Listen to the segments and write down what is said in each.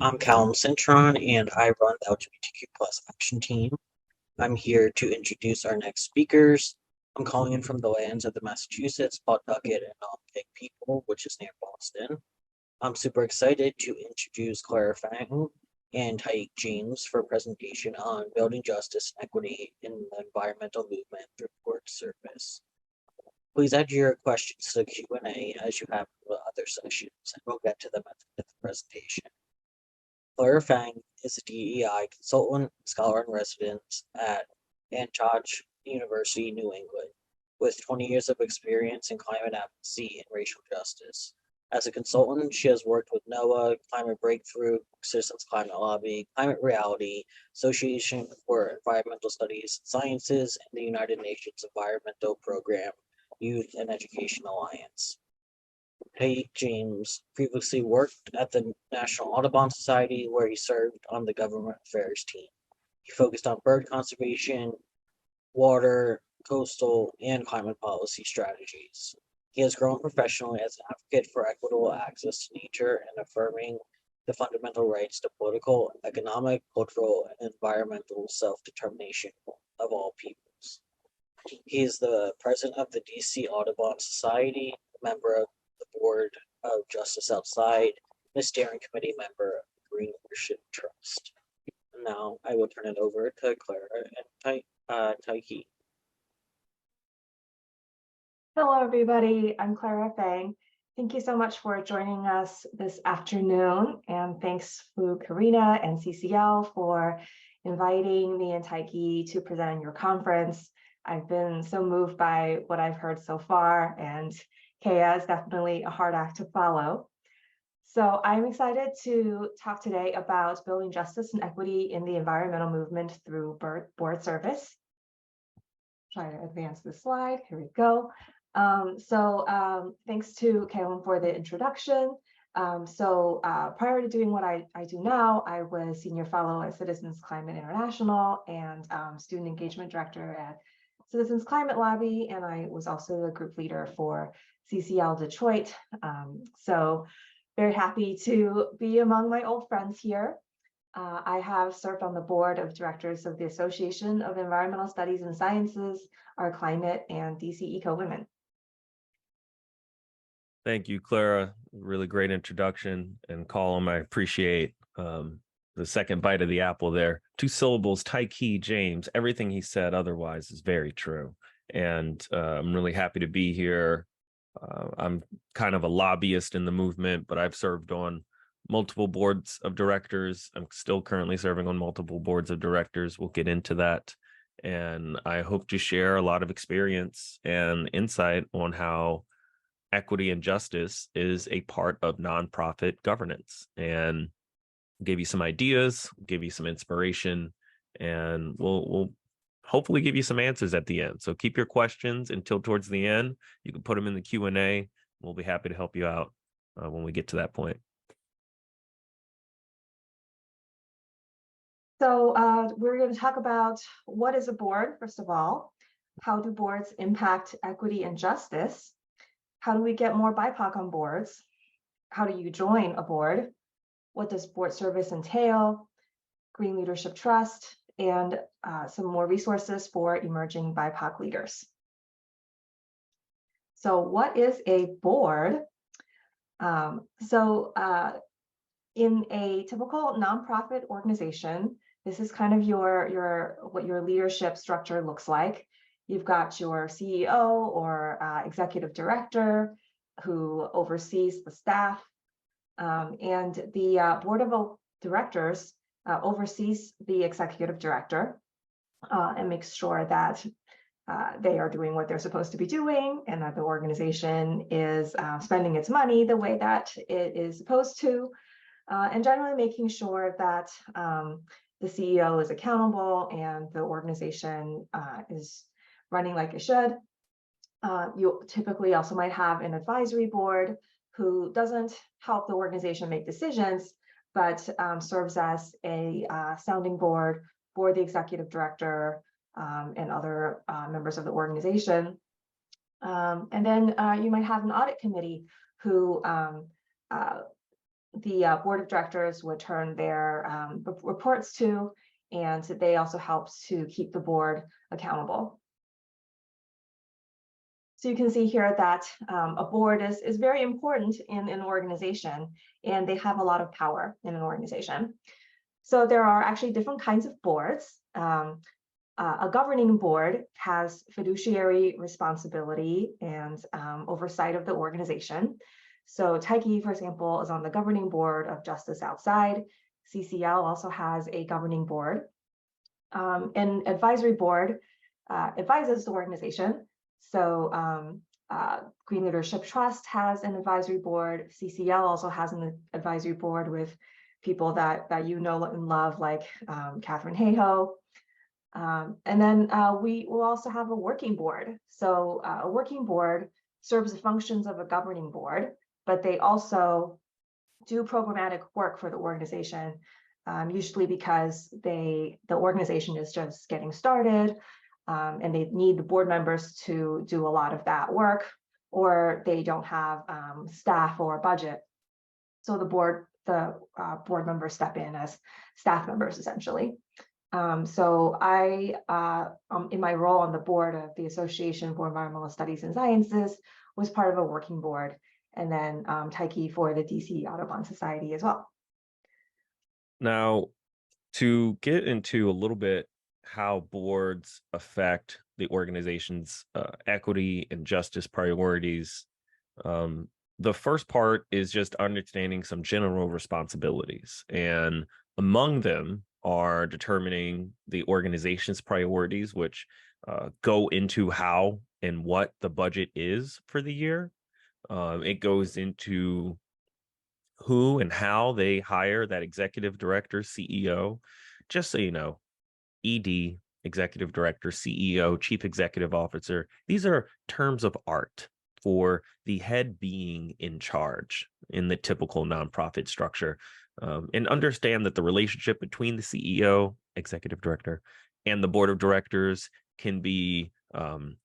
I'm Callum Cintron, and I run the LGBTQ plus action team. I'm here to introduce our next speakers. I'm calling in from the lands of the Massachusetts, Pawtucket, and Nantucket people, which is near Boston. I'm super excited to introduce Clara Fang and Tykee James for a presentation on building justice and equity in the environmental movement through board service. Please add your questions to the Q&A as you have in the other sessions, and we'll get to them at the end of the presentation. Clara Fang is a DEI consultant, scholar in residence at Antioch University, New England, with 20 years of experience in climate advocacy and racial justice. As a consultant, she has worked with NOAA, Climate Breakthrough, Citizens Climate Lobby, Climate Reality, Association for Environmental Studies and Sciences, and the United Nations Environmental Program Youth and Education Alliance. Tykee James previously worked at the National Audubon Society, where he served on the government affairs team. He focused on bird conservation, water, coastal, and climate policy strategies. He has grown professionally as an advocate for equitable access to nature and affirming the fundamental rights to political, economic, cultural, and environmental self-determination of all peoples. He is the president of the DC Audubon Society, a member of the board of Justice Outside, and a steering committee member of the Green Leadership Trust. And now I will turn it over to Clara and Tykee. Hello, everybody. I'm Clara Fang. Thank you so much for joining us this afternoon. And thanks to Karina and CCL for inviting me and Tykee to present in your conference. I've been so moved by what I've heard so far, and Kea is definitely a hard act to follow. So I'm excited to talk today about building justice and equity in the environmental movement through board service. Try to advance the slide. Here we go. Thanks to Callum for the introduction. Prior to doing what I do now, I was senior fellow at Citizens Climate International and student engagement director at Citizens Climate Lobby, and I was also the group leader for CCL Detroit. Very happy to be among my old friends here. I have served on the board of directors of the Association of Environmental Studies and Sciences, Our Climate, and DC Eco Women. Thank you, Clara. Really great introduction. And Callum, I appreciate the second bite of the apple there. 2 syllables, Tykee James. Everything he said otherwise is very true. And I'm really happy to be here. I'm kind of a lobbyist in the movement, but I've served on multiple boards of directors. I'm still currently serving on multiple boards of directors. We'll get into that. And I hope to share a lot of experience and insight on how equity and justice is a part of nonprofit governance, and give you some ideas, give you some inspiration, and we'll hopefully give you some answers at the end. So keep your questions until towards the end. You can put them in the Q&A. We'll be happy to help you out when we get to that point. So we're going to talk about what is a board, first of all. How do boards impact equity and justice? How do we get more BIPOC on boards? How do you join a board? What does board service entail? Green Leadership Trust, and some more resources for emerging BIPOC leaders. So what is a board? In a typical nonprofit organization, this is kind of what your leadership structure looks like. You've got your CEO or executive director who oversees the staff, and the board of directors oversees the executive director and makes sure that they are doing what they're supposed to be doing, and that the organization is spending its money the way that it is supposed to, and generally making sure that the CEO is accountable and the organization is running like it should. You typically also might have an advisory board who doesn't help the organization make decisions, but serves as a sounding board for the executive director and other members of the organization. And then you might have an audit committee who the board of directors would turn their reports to, and they also helped to keep the board accountable. So you can see here that a board is very important in an organization, and they have a lot of power in an organization. So there are actually different kinds of boards. A governing board has fiduciary responsibility and oversight of the organization. So Tykee, for example, is on the governing board of Justice Outside. CCL also has a governing board. An advisory board advises the organization. So Green Leadership Trust has an advisory board. CCL also has an advisory board with people that you know and love, like Catherine Hayhoe. And then we will also have a working board. So a working board serves the functions of a governing board, but they also do programmatic work for the organization, usually because the organization is just getting started, and they need the board members to do a lot of that work, or they don't have staff or budget. So the board members step in as staff members, essentially. So I, in my role on the board of the Association for Environmental Studies and Sciences, was part of a working board, and then Tykee for the DC Audubon Society as well. Now, to get into a little bit how boards affect the organization's equity and justice priorities, the first part is just understanding some general responsibilities, and among them are determining the organization's priorities, which go into how and what the budget is for the year. It goes into who and how they hire that executive director, CEO. Just so you know, ED, executive director, CEO, chief executive officer, these are terms of art for the head being in charge in the typical nonprofit structure. And understand that the relationship between the CEO, executive director, and the board of directors can be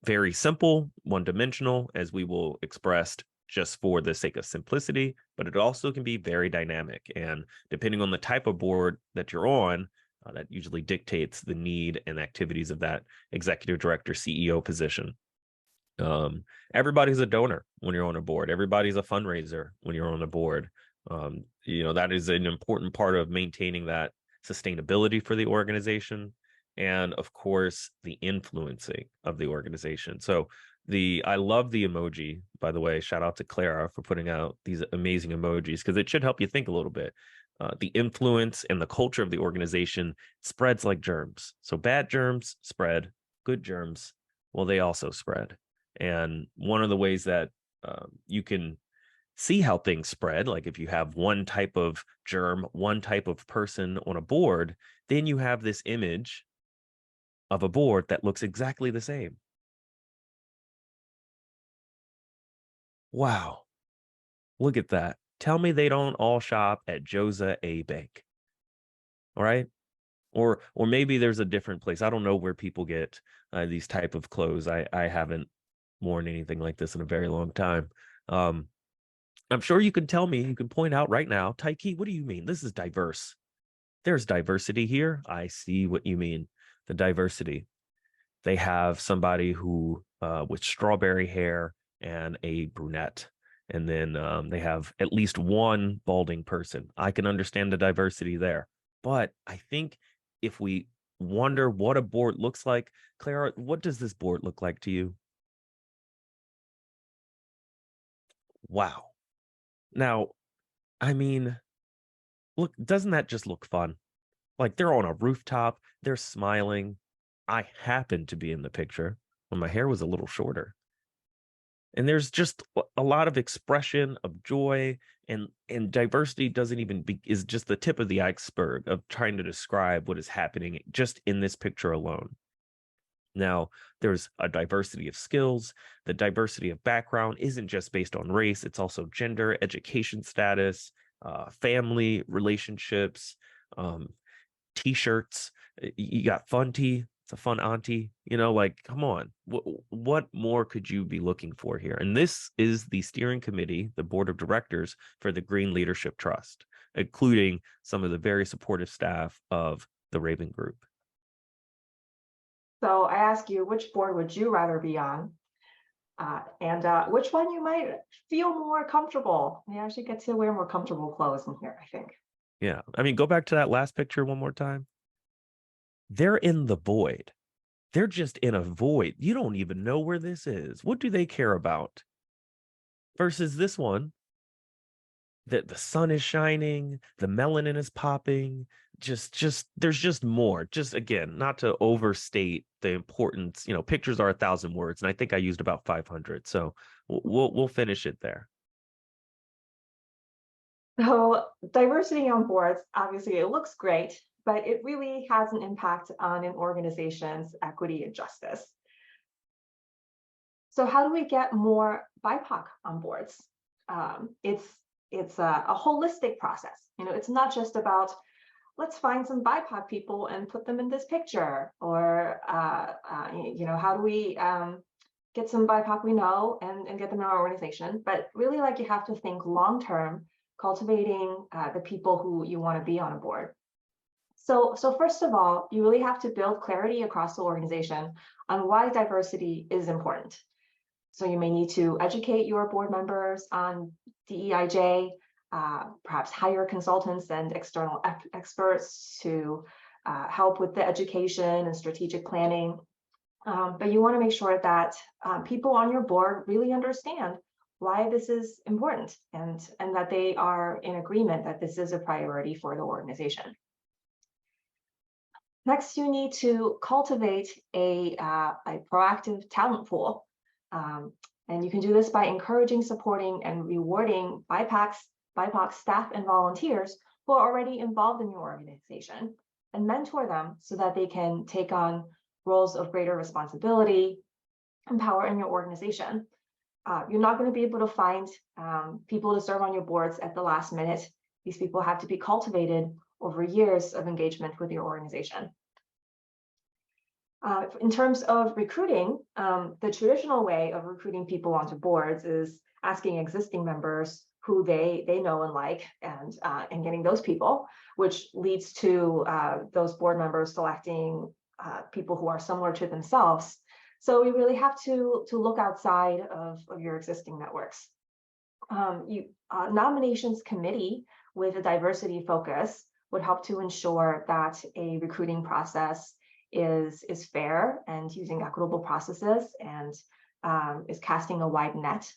very simple, one-dimensional, as we will express just for the sake of simplicity, but it also can be very dynamic. And depending on the type of board that you're on, that usually dictates the need and activities of that executive director, CEO position. Everybody's a donor when you're on a board. Everybody's a fundraiser when you're on a board. That is an important part of maintaining that sustainability for the organization, and of course the influencing of the organization. So I love the emoji, by the way. Shout out to Clara for putting out these amazing emojis, because it should help you think a little bit. The influence and the culture of the organization spreads like germs. So bad germs spread, good germs, well, they also spread. And one of the ways that you can see how things spread, like if you have one type of germ, one type of person on a board, then you have this image of a board that looks exactly the same. Wow, look at that. Tell me they don't all shop at Josa A Bank. All right. Or maybe there's a different place. I don't know where people get these type of clothes. I haven't worn anything like this in a very long time. I'm sure you can tell me, you can point out right now, Tykee, what do you mean? This is diverse. There's diversity here. I see what you mean. The diversity. They have somebody who with strawberry hair and a brunette. And then they have at least one balding person. I can understand the diversity there. But I think if we wonder what a board looks like, Clara, what does this board look like to you? Wow. Now, I mean, look, doesn't that just look fun? Like they're on a rooftop, they're smiling. I happened to be in the picture when my hair was a little shorter. And there's just a lot of expression of joy, and diversity doesn't even is just the tip of the iceberg of trying to describe what is happening just in this picture alone. Now, there's a diversity of skills. The diversity of background isn't just based on race, it's also gender, education status, family relationships, t-shirts. You got fun tea, It's a fun auntie, like, come on, what more could you be looking for here? And this is the steering committee, the board of directors for the Green Leadership Trust, including some of the very supportive staff of the Raven Group. So I ask you, which board would you rather be on? And which one you might feel more comfortable? You actually get to wear more comfortable clothes in here, I think. Yeah. I mean, go back to that last picture one more time. They're in the void. They're just in a void. You don't even know where this is. What do they care about? Versus this one, that the sun is shining, the melanin is popping. There's just more. Just again, not to overstate the importance. Pictures are 1,000 words, and I think I used about 500. So we'll finish it there. So diversity on boards, obviously it looks great, but it really has an impact on an organization's equity and justice. So how do we get more BIPOC on boards? It's a holistic process. It's not just about, let's find some BIPOC people and put them in this picture, or how do we get some BIPOC we know and get them in our organization? But really, you have to think long-term, cultivating the people who you want to be on a board. So first of all, you really have to build clarity across the organization on why diversity is important. So you may need to educate your board members on DEIJ, perhaps hire consultants and external experts to help with the education and strategic planning. But you want to make sure that people on your board really understand why this is important, and that they are in agreement that this is a priority for the organization. Next, you need to cultivate a proactive talent pool. And you can do this by encouraging, supporting, and rewarding BIPOC staff and volunteers who are already involved in your organization, and mentor them so that they can take on roles of greater responsibility and power in your organization. You're not going to be able to find people to serve on your boards at the last minute. These people have to be cultivated over years of engagement with your organization. In terms of recruiting, the traditional way of recruiting people onto boards is asking existing members who they know and like, and getting those people, which leads to those board members selecting people who are similar to themselves. So we really have to look outside of your existing networks. Nominations committee with a diversity focus would help to ensure that a recruiting process is fair and using equitable processes, and is casting a wide net.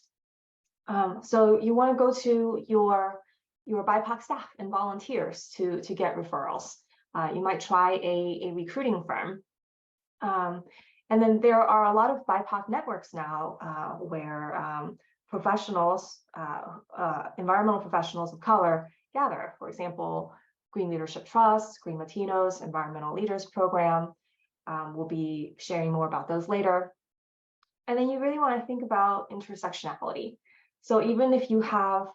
So you want to go to your BIPOC staff and volunteers to get referrals. You might try a recruiting firm. And then there are a lot of BIPOC networks now where professionals, environmental professionals of color gather. For example, Green Leadership Trust, Green Latinos, Environmental Leaders Program. We'll be sharing more about those later. And then you really want to think about intersectionality. So even if you have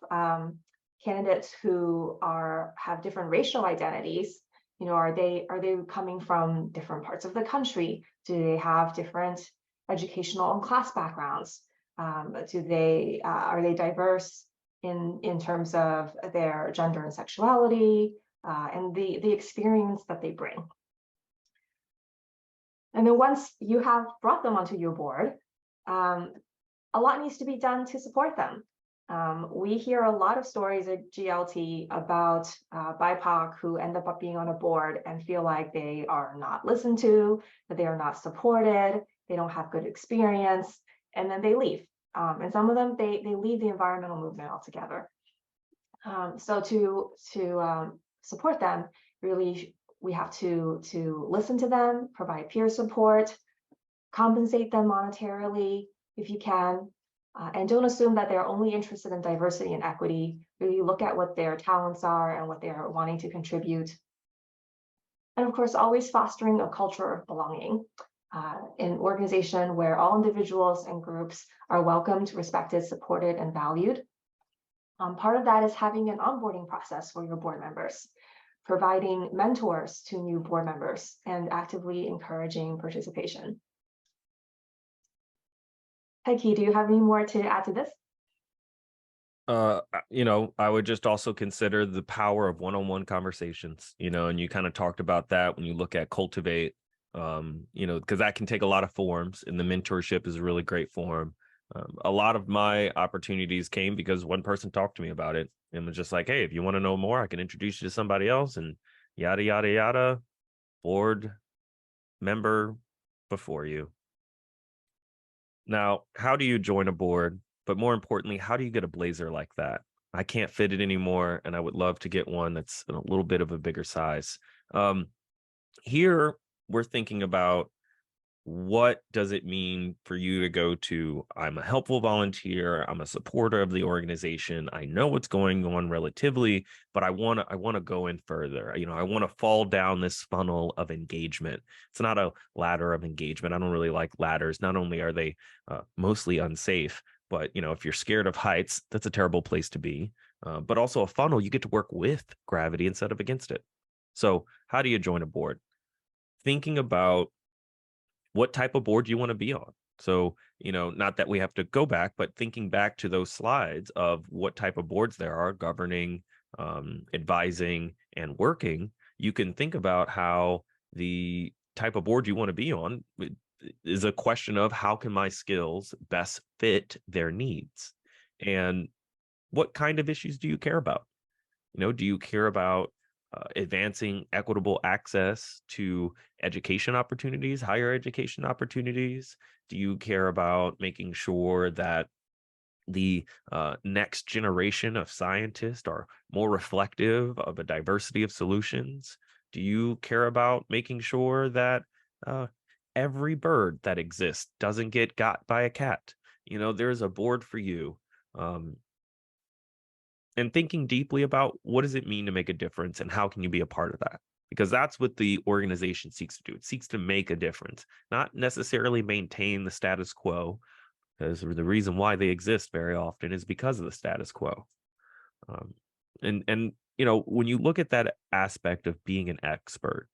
candidates who have different racial identities, are they coming from different parts of the country? Do they have different educational and class backgrounds? Are they diverse in terms of their gender and sexuality, and the experience that they bring? And then once you have brought them onto your board, a lot needs to be done to support them. We hear a lot of stories at GLT about BIPOC who end up being on a board and feel like they are not listened to, that they are not supported, they don't have good experience, and then they leave. And some of them, they leave the environmental movement altogether. So to support them, really, we have to listen to them, provide peer support, compensate them monetarily if you can, and don't assume that they're only interested in diversity and equity. Really look at what their talents are and what they're wanting to contribute. And of course, always fostering a culture of belonging, an organization where all individuals and groups are welcomed, respected, supported, and valued. Part of that is having an onboarding process for your board members. providing mentors to new board members, and actively encouraging participation. Tykee, do you have any more to add to this? I would just also consider the power of one-on-one conversations, and you kind of talked about that when you look at cultivate, because that can take a lot of forms, and the mentorship is a really great form. A lot of my opportunities came because one person talked to me about it and was just like, hey, if you want to know more, I can introduce you to somebody else, and yada, yada, yada, board member before you. Now, how do you join a board? But more importantly, how do you get a blazer like that? I can't fit it anymore, and I would love to get one that's a little bit of a bigger size. Here, we're thinking about, what does it mean for you to go to, I'm a helpful volunteer, I'm a supporter of the organization, I know what's going on relatively, but I want to go in further. I want to fall down this funnel of engagement. It's not a ladder of engagement. I don't really like ladders. Not only are they mostly unsafe, but if you're scared of heights, that's a terrible place to be. But also a funnel, you get to work with gravity instead of against it. So how do you join a board? Thinking about, what type of board do you want to be on? So, not that we have to go back, but thinking back to those slides of what type of boards there are, governing, advising, and working, you can think about how the type of board you want to be on is a question of, how can my skills best fit their needs? And what kind of issues do you care about? Do you care about advancing equitable access to education opportunities, higher education opportunities? Do you care about making sure that the next generation of scientists are more reflective of a diversity of solutions? Do you care about making sure that every bird that exists doesn't get got by a cat? There's a board for you. And thinking deeply about, what does it mean to make a difference, and how can you be a part of that? Because that's what the organization seeks to do. It seeks to make a difference, not necessarily maintain the status quo, because the reason why they exist very often is because of the status quo. And when you look at that aspect of being an expert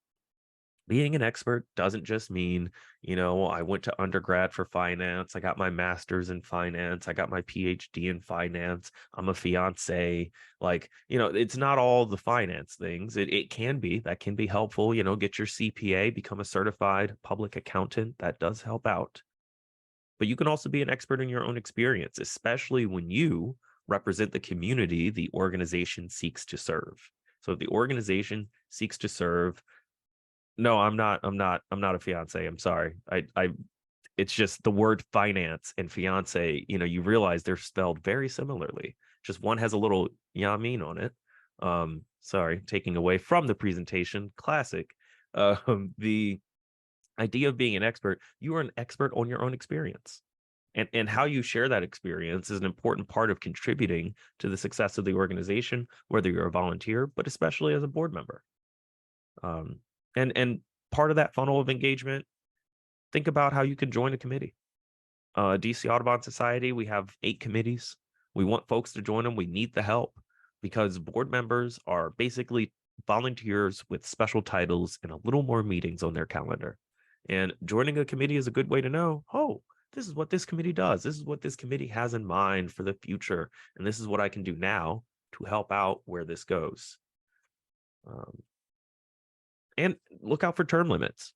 doesn't just mean, I went to undergrad for finance, I got my master's in finance, I got my PhD in finance, I'm a fiance. It's not all the finance things. It can be, that can be helpful, get your CPA, become a certified public accountant. That does help out. But you can also be an expert in your own experience, especially when you represent the community the organization seeks to serve. So if the organization seeks to serve, no, I'm not a fiance. I'm sorry. It's just the word finance and fiance, you realize they're spelled very similarly. Just one has a little yamin on it. Sorry, taking away from the presentation, classic. The idea of being an expert, you are an expert on your own experience. And how you share that experience is an important part of contributing to the success of the organization, whether you're a volunteer, but especially as a board member. And part of that funnel of engagement, think about how you can join a committee. DC Audubon Society, we have 8 committees. We want folks to join them. We need the help, because board members are basically volunteers with special titles and a little more meetings on their calendar. And joining a committee is a good way to know, oh, this is what this committee does. This is what this committee has in mind for the future. And this is what I can do now to help out where this goes. And look out for term limits.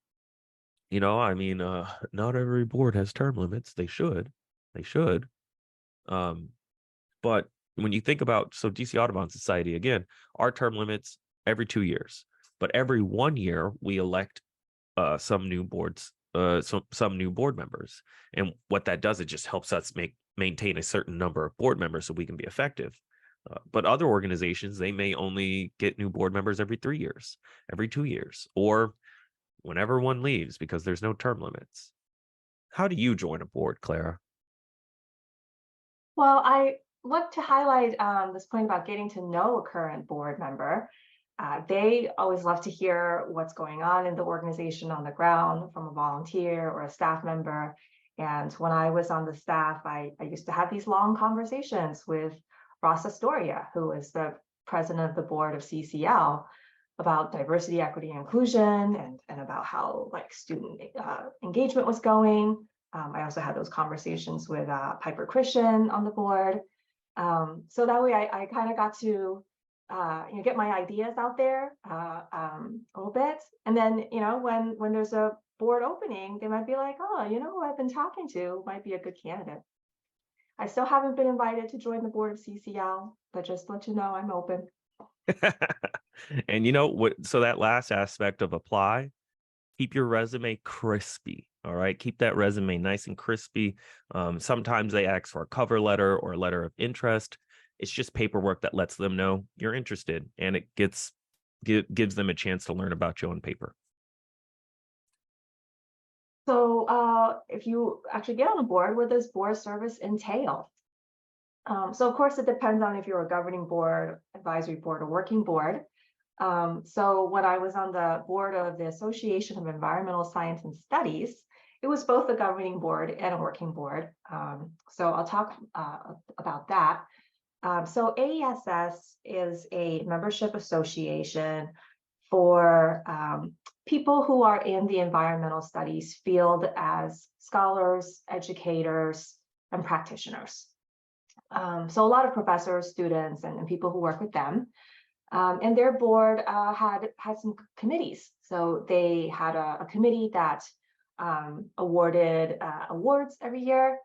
Not every board has term limits. They should. But when you think about, so DC Audubon Society, again, our term limits every 2 years, but every 1 year we elect some new boards, some new board members. And what that does, it just helps us maintain a certain number of board members so we can be effective. But other organizations, they may only get new board members every 3 years, every 2 years, or whenever one leaves, because there's no term limits. How do you join a board, Clara? Well, I want to highlight this point about getting to know a current board member. They always love to hear what's going on in the organization on the ground from a volunteer or a staff member. And when I was on the staff, I used to have these long conversations with Ross Astoria, who is the president of the board of CCL. about diversity, equity, and inclusion, and about how like student engagement was going. I also had those conversations with Piper Christian on the board. So that way I kind of got to get my ideas out there a little bit. And then, when there's a board opening, they might be like, oh, who I've been talking to might be a good candidate. I still haven't been invited to join the board of CCL, but just to let you know, I'm open. And you know what? So that last aspect of apply, keep your resume crispy. All right. Keep that resume nice and crispy. Sometimes they ask for a cover letter or a letter of interest. It's just paperwork that lets them know you're interested, and it gives them a chance to learn about you on paper. So if you actually get on the board, what does board service entail? So of course, it depends on if you're a governing board, advisory board, or working board. So when I was on the board of the Association of Environmental Science and Studies, it was both a governing board and a working board. So I'll talk about that. So AESS is a membership association for people who are in the environmental studies field as scholars, educators, and practitioners. So a lot of professors, students, and people who work with them. And their board had some committees. So they had a committee that awarded awards every year.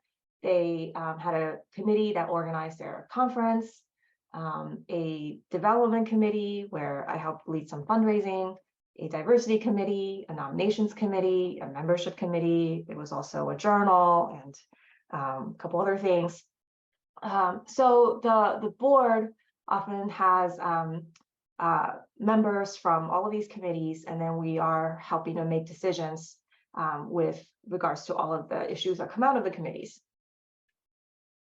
They had a committee that organized their conference, a development committee where I helped lead some fundraising, a diversity committee, a nominations committee, a membership committee. There was also a journal and a couple other things. So the board often has members from all of these committees, and then we are helping to make decisions with regards to all of the issues that come out of the committees.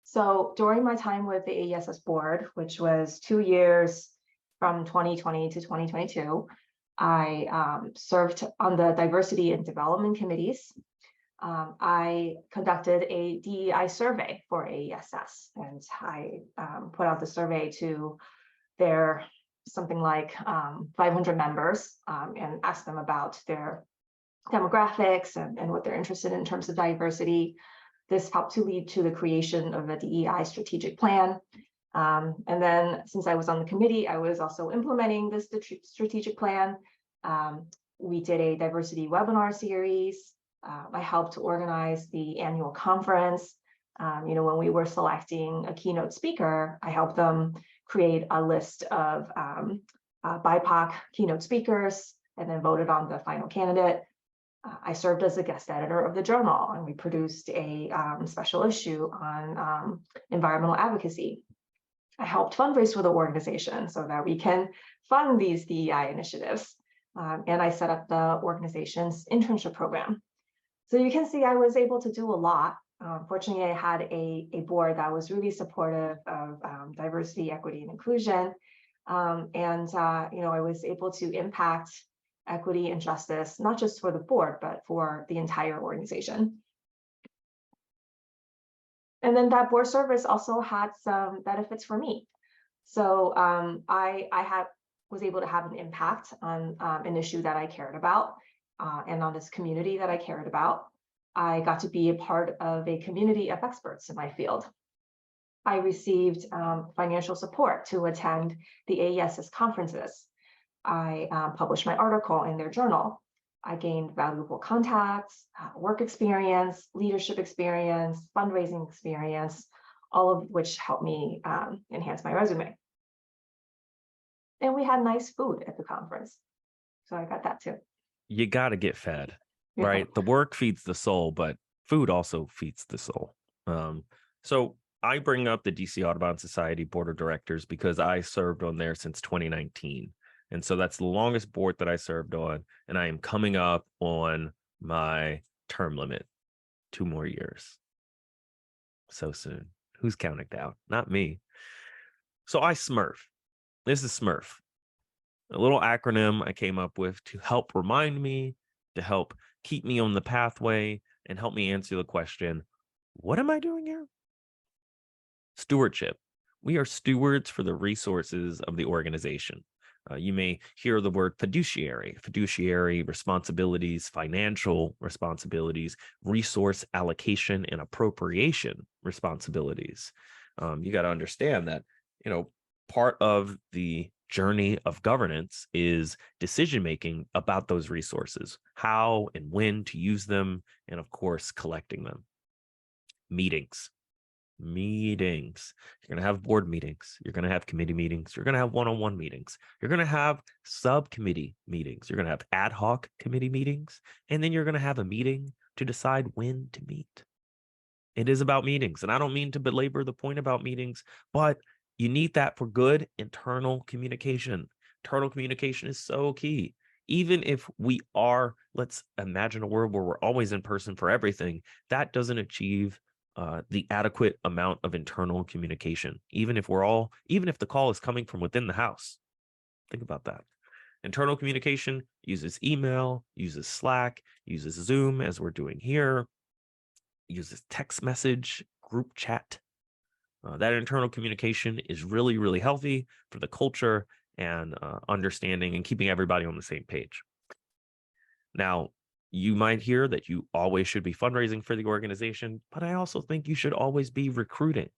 So during my time with the AESS board, which was 2 years from 2020 to 2022, I served on the diversity and development committees. I conducted a DEI survey for AESS, and I put out the survey to their something like 500 members and asked them about their demographics and what they're interested in terms of diversity. This helped to lead to the creation of a DEI strategic plan. And then since I was on the committee, I was also implementing this strategic plan. We did a diversity webinar series. I helped to organize the annual conference. When we were selecting a keynote speaker, I helped them create a list of BIPOC keynote speakers and then voted on the final candidate. I served as a guest editor of the journal, and we produced a special issue on environmental advocacy. I helped fundraise for the organization so that we can fund these DEI initiatives. And I set up the organization's internship program. So you can see I was able to do a lot. Fortunately, I had a board that was really supportive of diversity, equity, and inclusion. I was able to impact equity and justice, not just for the board, but for the entire organization. And then that board service also had some benefits for me. So I was able to have an impact on an issue that I cared about and on this community that I cared about. I got to be a part of a community of experts in my field. I received financial support to attend the AESS conferences. I published my article in their journal. I gained valuable contacts, work experience, leadership experience, fundraising experience, all of which helped me enhance my resume. And we had nice food at the conference. So I got that too. You got to get fed, right? The work feeds the soul, but food also feeds the soul. So I bring up the DC Audubon Society Board of Directors because I served on there since 2019. And so that's the longest board that I served on. And I am coming up on my term limit, 2 more years. So soon. Who's counting down? Not me. So I Smurf. This is Smurf, a little acronym I came up with to help remind me, to help keep me on the pathway, and help me answer the question, what am I doing here? Stewardship. We are stewards for the resources of the organization. You may hear the word fiduciary responsibilities, financial responsibilities, resource allocation and appropriation responsibilities. You got to understand that, part of the journey of governance is decision making about those resources, how and when to use them, and of course, collecting them. Meetings. You're going to have board meetings. You're going to have committee meetings. You're going to have one-on-one meetings. You're going to have subcommittee meetings. You're going to have ad hoc committee meetings. And then you're going to have a meeting to decide when to meet. It is about meetings. And I don't mean to belabor the point about meetings, but you need that for good internal communication. Internal communication is so key. Even if we are, let's imagine a world where we're always in person for everything, that doesn't achieve the adequate amount of internal communication, even if the call is coming from within the house. Think about that. Internal communication uses email, uses Slack, uses Zoom, as we're doing here, uses text message, group chat. That internal communication is really, really healthy for the culture and understanding and keeping everybody on the same page. Now, you might hear that you always should be fundraising for the organization, but I also think you should always be recruiting.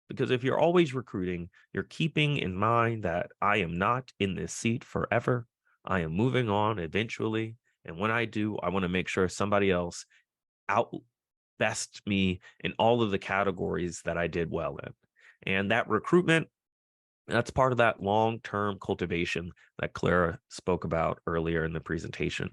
Because if you're always recruiting, you're keeping in mind that I am not in this seat forever. I am moving on eventually. And when I do, I want to make sure somebody else outbest me in all of the categories that I did well in. And that recruitment, that's part of that long-term cultivation that Clara spoke about earlier in the presentation.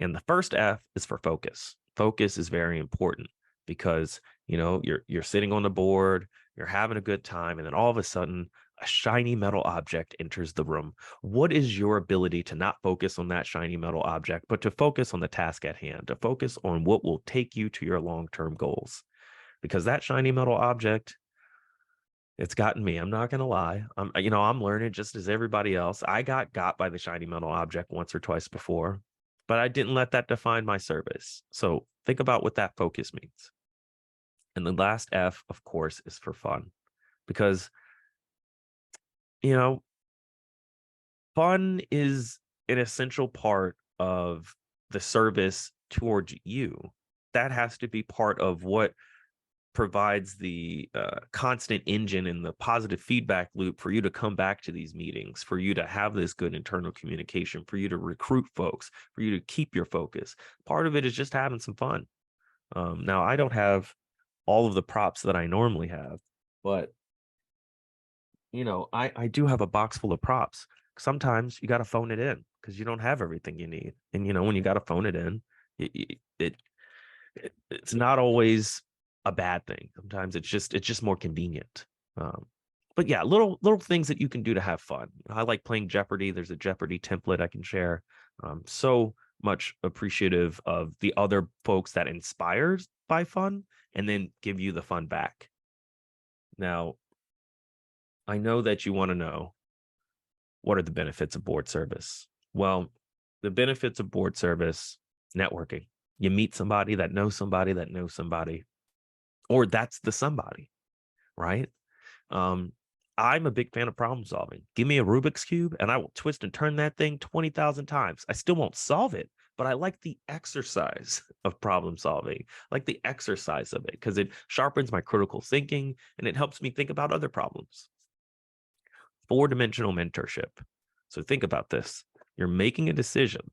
And the first F is for focus. Focus is very important because, you're sitting on the board, you're having a good time, and then all of a sudden, a shiny metal object enters the room. What is your ability to not focus on that shiny metal object, but to focus on the task at hand, to focus on what will take you to your long-term goals? Because that shiny metal object, it's gotten me. I'm not going to lie. I'm learning just as everybody else. I got by the shiny metal object once or twice before, but I didn't let that define my service. So think about what that focus means. And the last F, of course, is for fun, because, fun is an essential part of the service towards you. That has to be part of what provides the constant engine and the positive feedback loop for you to come back to these meetings, for you to have this good internal communication, for you to recruit folks, for you to keep your focus. Part of it is just having some fun. Now, I don't have all of the props that I normally have, but I do have a box full of props. Sometimes you got to phone it in because you don't have everything you need. And, when you got to phone it in, it's not always a bad thing. Sometimes it's just more convenient. But yeah, little things that you can do to have fun. I like playing Jeopardy. There's a Jeopardy template I can share. So much appreciative of the other folks that inspires by fun and then give you the fun back. Now, I know that you want to know, what are the benefits of board service? Well, the benefits of board service: networking. You meet somebody that knows somebody that knows somebody, or that's the somebody, right? I'm a big fan of problem solving. Give me a Rubik's Cube and I will twist and turn that thing 20,000 times. I still won't solve it, but I like the exercise of problem solving, like the exercise of it, because it sharpens my critical thinking and it helps me think about other problems. 4-dimensional mentorship. So think about this. You're making a decision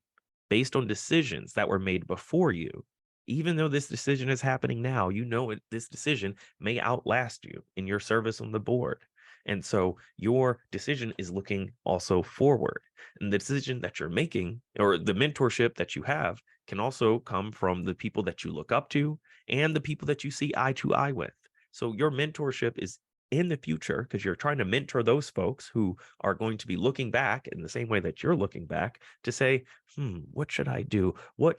based on decisions that were made before you. Even though this decision is happening now, this decision may outlast you in your service on the board. And so your decision is looking also forward. And the decision that you're making, or the mentorship that you have, can also come from the people that you look up to and the people that you see eye to eye with. So your mentorship is in the future, because you're trying to mentor those folks who are going to be looking back in the same way that you're looking back to say, what should I do? What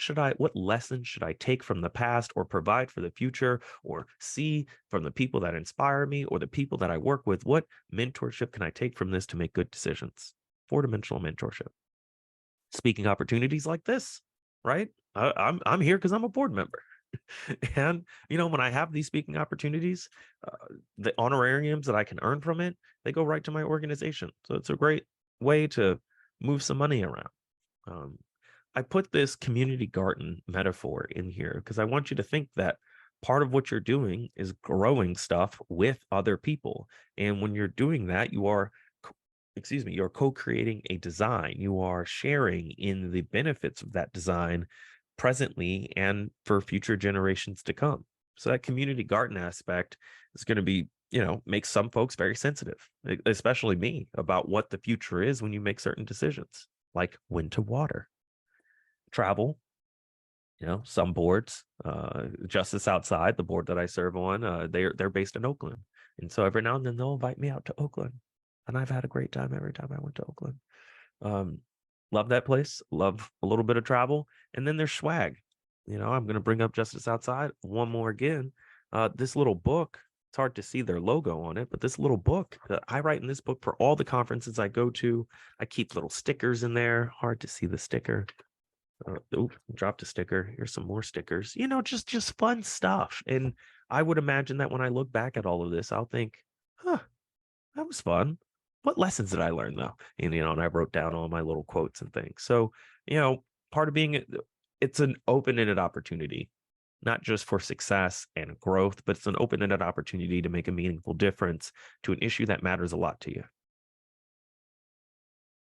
lessons should I take from the past or provide for the future, or see from the people that inspire me or the people that I work with? What mentorship can I take from this to make good decisions? 4-dimensional mentorship. Speaking opportunities like this, right? I'm here because I'm a board member. And, when I have these speaking opportunities, the honorariums that I can earn from it, they go right to my organization. So it's a great way to move some money around. I put this community garden metaphor in here because I want you to think that part of what you're doing is growing stuff with other people. And when you're doing that, you're co-creating a design. You are sharing in the benefits of that design presently and for future generations to come. So that community garden aspect is going to be, make some folks very sensitive, especially me, about what the future is when you make certain decisions, like when to water, travel. Some boards, Justice Outside, the board that I serve on, they're based in Oakland. And so every now and then they'll invite me out to Oakland. And I've had a great time every time I went to Oakland. Love that place, love a little bit of travel. And then there's swag. I'm going to bring up Justice Outside one more again. This little book, it's hard to see their logo on it, but this little book, I write in this book for all the conferences I go to. I keep little stickers in there. Hard to see the sticker. Dropped a sticker. Here's some more stickers. Just fun stuff. And I would imagine that when I look back at all of this, I'll think, that was fun. What lessons did I learn though? And I wrote down all my little quotes and things. So, part of being it's an open-ended opportunity, not just for success and growth, but it's an open-ended opportunity to make a meaningful difference to an issue that matters a lot to you.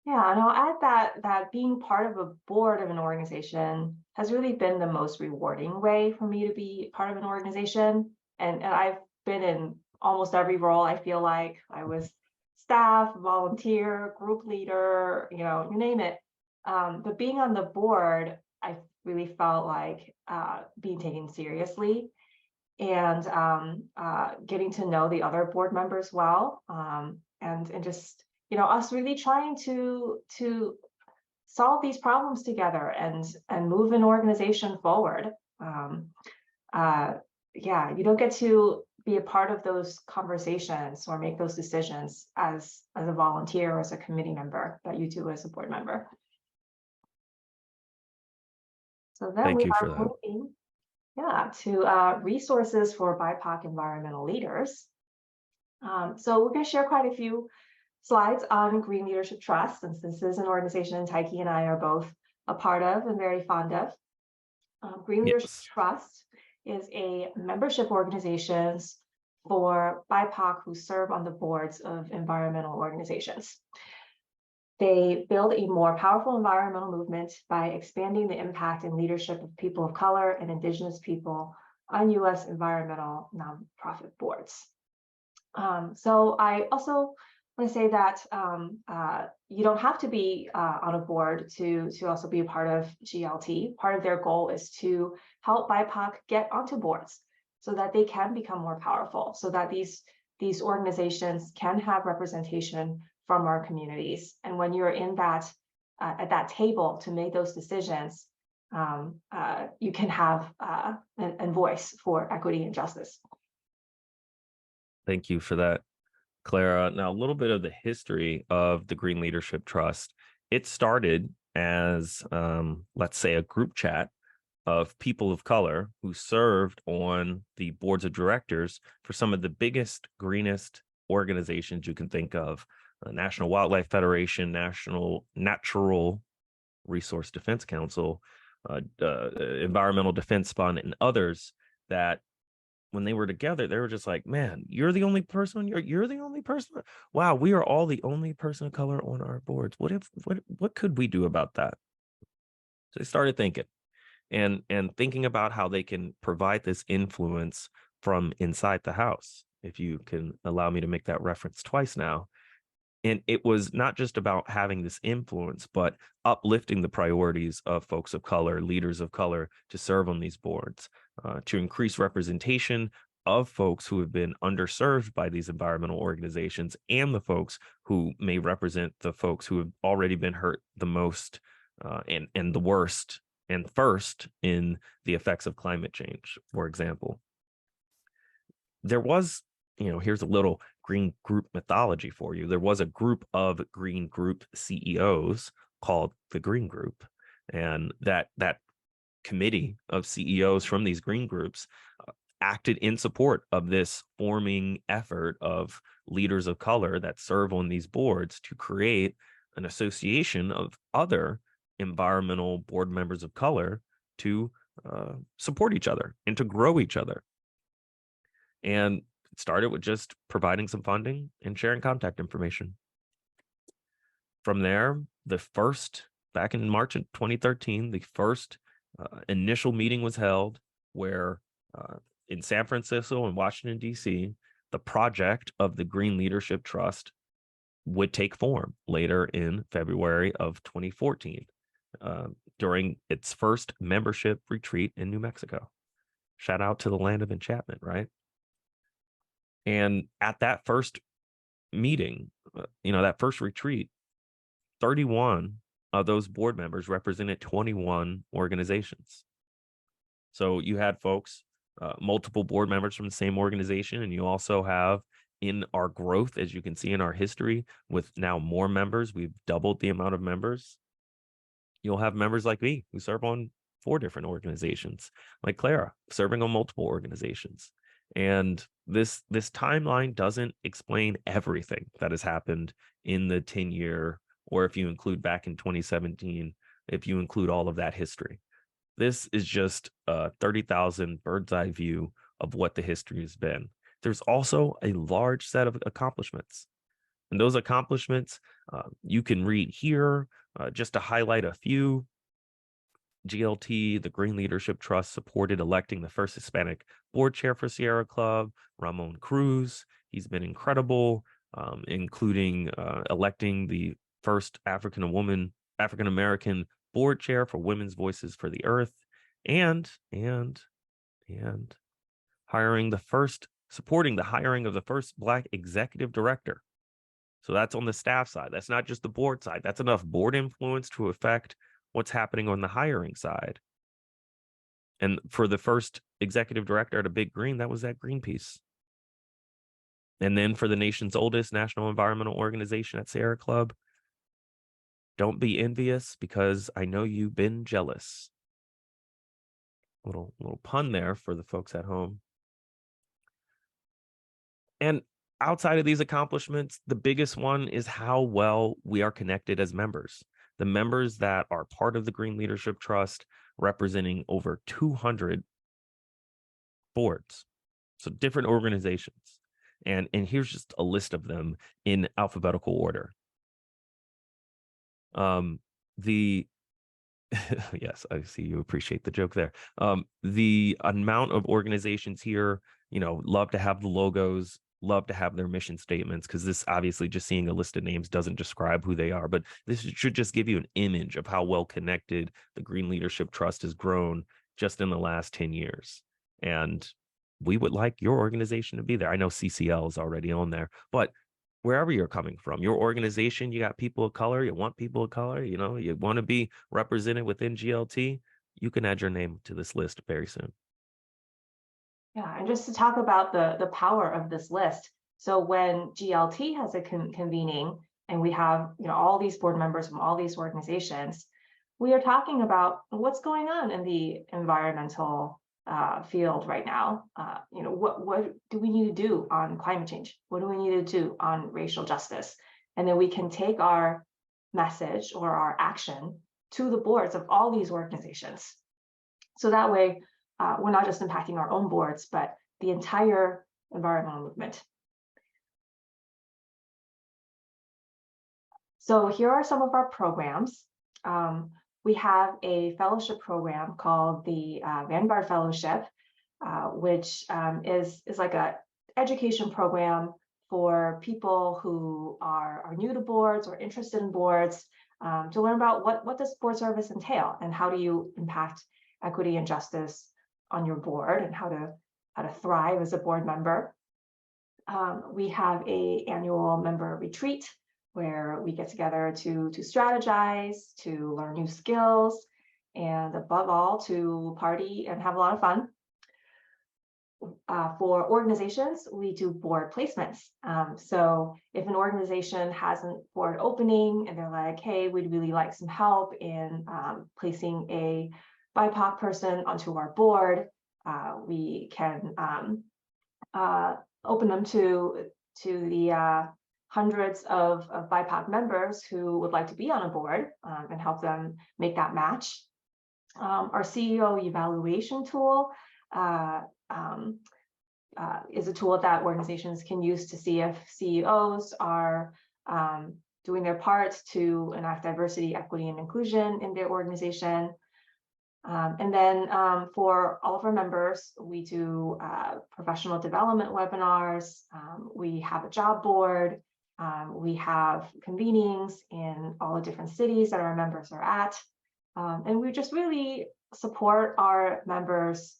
Yeah, and I'll add that being part of a board of an organization has really been the most rewarding way for me to be part of an organization. And I've been in almost every role. I feel like I was staff, volunteer, group leader, you name it. But being on the board, I really felt like being taken seriously and getting to know the other board members well, and just us really trying to solve these problems together and move an organization forward. Yeah, you don't get to be a part of those conversations or make those decisions as a volunteer or as a committee member that you do as a board member. So then Thank we you for are that. moving, to resources for BIPOC environmental leaders. So we're going to share quite a few slides on Green Leadership Trust, since this is an organization Tykee and I are both a part of and very fond of. Green Leadership Yes. Trust is a membership organization for BIPOC who serve on the boards of environmental organizations. They build a more powerful environmental movement by expanding the impact and leadership of people of color and Indigenous people on U.S. environmental nonprofit boards. So I also want to say that you don't have to be on a board to also be a part of GLT. Part of their goal is to help BIPOC get onto boards so that they can become more powerful, so that these organizations can have representation from our communities. And when you're in that at that table to make those decisions, you can have a voice for equity and justice. Thank you for that, Clara. Now, a little bit of the history of the Green Leadership Trust. It started as, let's say, a group chat of people of color who served on the boards of directors for some of the biggest, greenest organizations you can think of. National Wildlife Federation, National Natural Resource Defense Council, Environmental Defense Fund, and others that when they were together, they were just like, man, you're the only person, you're the only person. Wow, we are all the only person of color on our boards. What could we do about that? So they started thinking and thinking about how they can provide this influence from inside the house, if you can allow me to make that reference twice now. And it was not just about having this influence, but uplifting the priorities of folks of color, leaders of color, to serve on these boards, to increase representation of folks who have been underserved by these environmental organizations and the folks who may represent the folks who have already been hurt the most and the worst and first in the effects of climate change, for example. There was, here's a little green group mythology for you. There was a group of green group CEOs called the Green Group, and that committee of CEOs from these green groups acted in support of this forming effort of leaders of color that serve on these boards to create an association of other environmental board members of color to support each other and to grow each other. And it started with just providing some funding and sharing contact information. From there, back in March of 2013, the first initial meeting was held where in San Francisco and Washington, D.C., the project of the Green Leadership Trust would take form later in February of 2014 during its first membership retreat in New Mexico. Shout out to the land of enchantment, right? And at that first meeting, that first retreat, 31 of those board members represented 21 organizations. So you had folks, multiple board members from the same organization, and you also have in our growth, as you can see in our history, with now more members, we've doubled the amount of members. You'll have members like me who serve on 4 different organizations, like Clara, serving on multiple organizations. And this timeline doesn't explain everything that has happened in the 10-year, or if you include back in 2017, if you include all of that history. This is just a 30,000 bird's eye view of what the history has been. There's also a large set of accomplishments. And those accomplishments you can read here, just to highlight a few. GLT, the Green Leadership Trust, supported electing the first Hispanic board chair for Sierra Club, Ramon Cruz. He's been incredible, including electing the first African American board chair for Women's Voices for the Earth, and supporting the hiring of the first Black executive director. So that's on the staff side. That's not just the board side. That's enough board influence to affect what's happening on the hiring side. And for the first executive director at a big green, that was at Greenpeace. And then for the nation's oldest national environmental organization at Sierra Club, don't be envious because I know you've been jealous. Little pun there for the folks at home. And outside of these accomplishments, the biggest one is how well we are connected as members. The members that are part of the Green Leadership Trust, representing over 200 boards, so different organizations. And here's just a list of them in alphabetical order. Yes, I see you appreciate the joke there. The amount of organizations here, love to have the logos, love to have their mission statements, because this obviously just seeing a list of names doesn't describe who they are, but this should just give you an image of how well connected the Green Leadership Trust has grown just in the last 10 years. And we would like your organization to be there. I know CCL is already on there, but wherever you're coming from, your organization, you got people of color, you want people of color, you want to be represented within GLT, you can add your name to this list very soon. Yeah, and just to talk about the power of this list. So when GLT has a convening and we have all these board members from all these organizations, we are talking about what's going on in the environmental field right now. What do we need to do on climate change? What do we need to do on racial justice? And then we can take our message or our action to the boards of all these organizations. So that way, we're not just impacting our own boards, but the entire environmental movement. So here are some of our programs. We have a fellowship program called the Vanguard Fellowship, which is like an education program for people who are new to boards or interested in boards, to learn about what does board service entail and how do you impact equity and justice on your board and how to thrive as a board member. We have an annual member retreat where we get together to strategize, to learn new skills, and above all, to party and have a lot of fun. For organizations, we do board placements. So if an organization has a board opening and they're like, hey, we'd really like some help in placing a BIPOC person onto our board, we can open them to the hundreds of BIPOC members who would like to be on a board and help them make that match. Our CEO evaluation tool is a tool that organizations can use to see if CEOs are doing their part to enact diversity, equity, and inclusion in their organization. And then for all of our members, we do professional development webinars. We have a job board. We have convenings in all the different cities that our members are at. And we just really support our members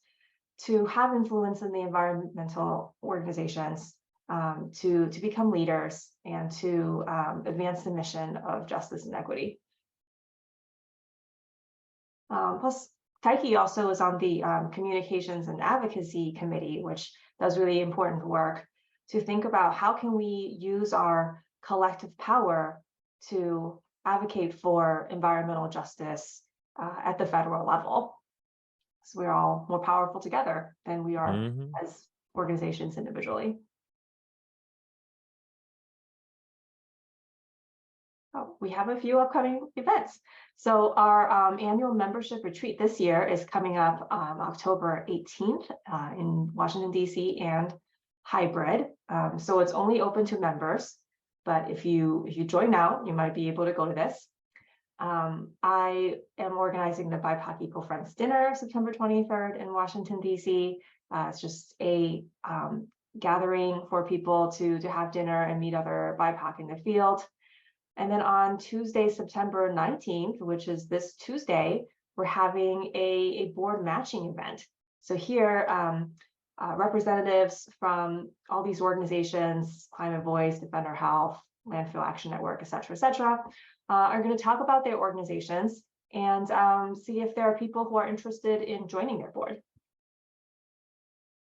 to have influence in the environmental organizations, to become leaders and to advance the mission of justice and equity. Plus, Tykee also is on the Communications and Advocacy Committee, which does really important work to think about how can we use our collective power to advocate for environmental justice at the federal level. So we're all more powerful together than we are as organizations individually. Oh, we have a few upcoming events. So our annual membership retreat this year is coming up October 18th in Washington, D.C. and hybrid. So it's only open to members, but if you join now, you might be able to go to this. I am organizing the BIPOC Equal Friends Dinner September 23rd in Washington, D.C. It's just a gathering for people to have dinner and meet other BIPOC in the field. And then on Tuesday, September 19th, which is this Tuesday, we're having a board matching event. So here, representatives from all these organizations, Climate Voice, Defend Our Health, Landfill Action Network, et cetera, are going to talk about their organizations and see if there are people who are interested in joining their board.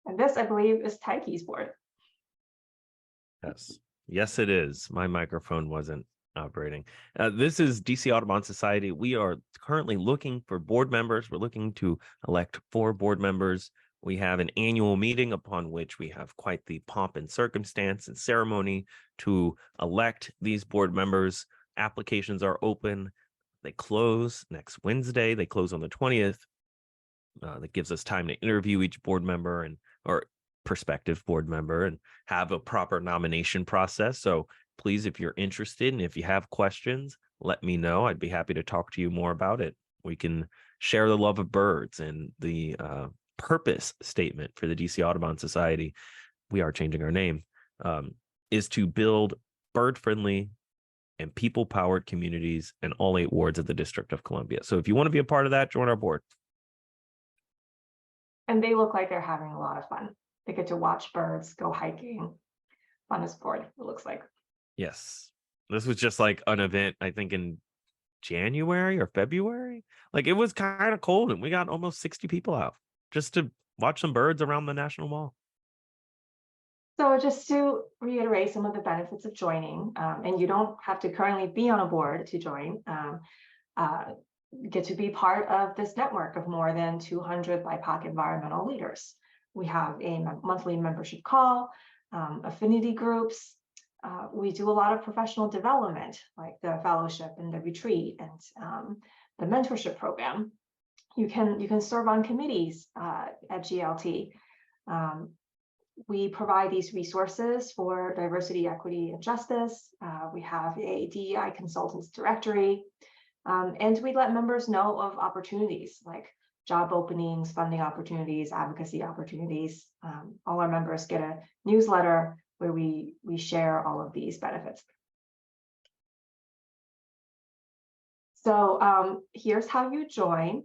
And this, I believe, is Tykee's board. Yes, it is. My microphone wasn't operating. This is DC Audubon Society. We are currently looking for board members. We're looking to elect 4 board members. We have an annual meeting upon which we have quite the pomp and circumstance and ceremony to elect these board members. Applications are open. They close next Wednesday. They close on the 20th. That gives us time to interview each board member or prospective board member and have a proper nomination process. So please, if you're interested and if you have questions, let me know. I'd be happy to talk to you more about it. We can share the love of birds and the purpose statement for the DC Audubon Society. We are changing our name, is to build bird-friendly and people-powered communities in all 8 wards of the District of Columbia. So if you want to be a part of that, join our board. And they look like they're having a lot of fun. They get to watch birds, go hiking. Funnest board, it looks like. Yes. This was just like an event, I think in January or February. Like it was kind of cold and we got almost 60 people out just to watch some birds around the National Mall. So just to reiterate some of the benefits of joining, and you don't have to currently be on a board to join, get to be part of this network of more than 200 BIPOC environmental leaders. We have a monthly membership call, affinity groups. We do a lot of professional development, like the fellowship and the retreat and the mentorship program. You can serve on committees at GLT. We provide these resources for diversity, equity, and justice. We have a DEI consultants directory, and we let members know of opportunities like job openings, funding opportunities, advocacy opportunities. All our members get a newsletter where we share all of these benefits. So here's how you join.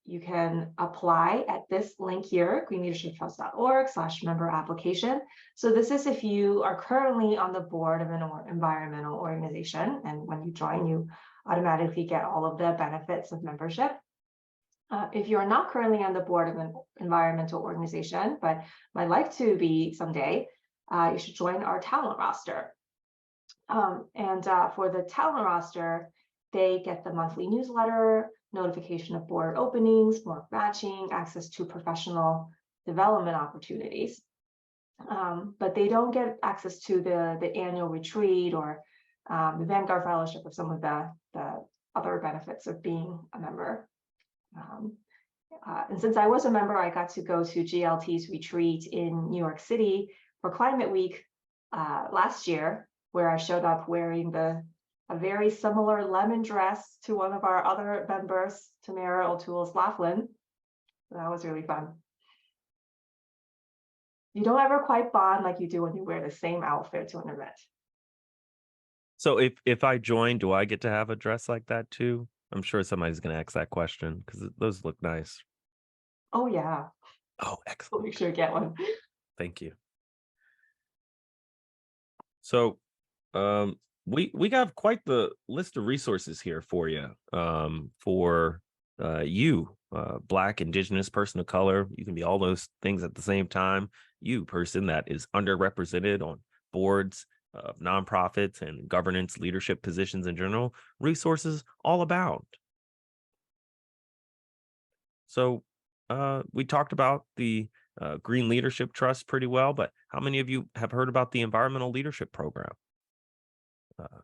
You can apply at this link here, greenleadershiptrust.org/member application. So this is if you are currently on the board of an environmental organization, and when you join, you automatically get all of the benefits of membership. If you're not currently on the board of an environmental organization, but might like to be someday, you should join our talent roster. For the talent roster, they get the monthly newsletter, notification of board openings, more matching, access to professional development opportunities. but they don't get access to the annual retreat or the Vanguard Fellowship or some of the other benefits of being a member. And since I was a member, I got to go to GLT's retreat in New York City for Climate Week last year, where I showed up wearing a very similar lemon dress to one of our other members, Tamara O'Toole's Laughlin. That was really fun. You don't ever quite bond like you do when you wear the same outfit to an event. So if I join, do I get to have a dress like that too? I'm sure somebody's going to ask that question because those look nice. Oh yeah. Oh, We'll excellent. make sure to get one. Thank you. So we got quite the list of resources here for you, for you, Black, Indigenous, person of color. You can be all those things at the same time. You, person that is underrepresented on boards of nonprofits and governance leadership positions in general, resources all abound. So we talked about the Green Leadership Trust pretty well, but how many of you have heard about the Environmental Leadership Program?